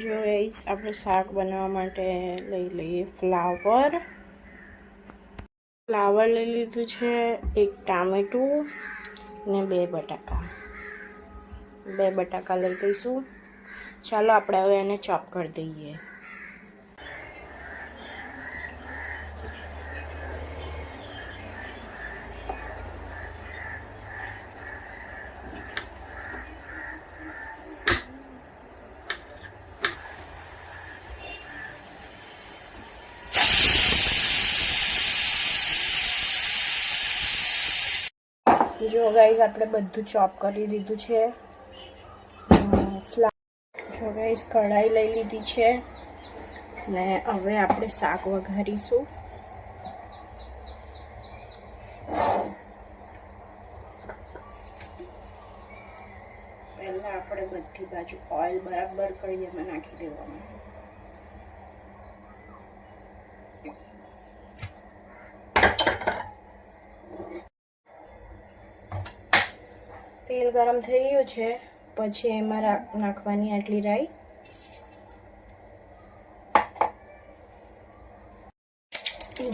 જો ગાઈસ આપણે શાક બનાવવા માટે લઈ લઈએ ફ્લાવર લઈ લીધું છે, એક ટામેટું ને બે બટાકા લઈ લઈશું। ચાલો આપણે હવે એને ચોપ કરી દઈએ। जो गाइस આપણે બધું ચોપ કરી દીધું છે। જો ગાઈસ કઢાઈ લઈ લીધી છે ને હવે આપણે શાક વઘારીશું। પહેલા આપણે બધી બાજુ ઓઇલ બરાબર કરી એમાં નાખી દેવાનું। તેલ ગરમ થઈ ગયું છે, પછી એમાં નાખવાની આટલી રાઈ।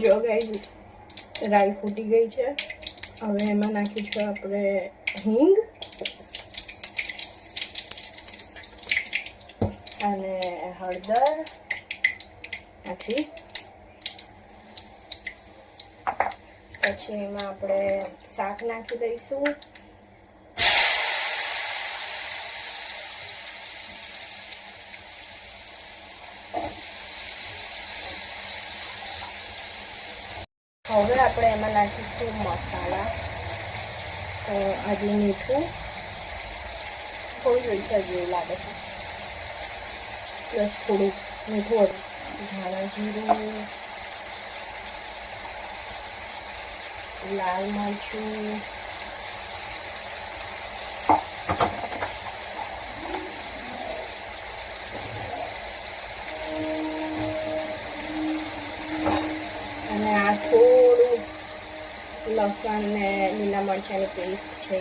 જો ગાઈસ રાઈ ફૂટી ગઈ છે, હવે એમાં નાખીશું આપણે હિંગ અને હળદર નાખી। પછી એમાં આપણે શાક નાખી દઈશું। હવે આપણે એમાં નાખીશું મસાલા। તો આજે મીઠું થોડું ઓછું જેવું લાગે છે, પ્લસ થોડું મીઠું, ધાણા જીરું, લાલ મરચું, અને આ થોડું લસણ ને લીલા મરચાંની પેસ્ટ છે।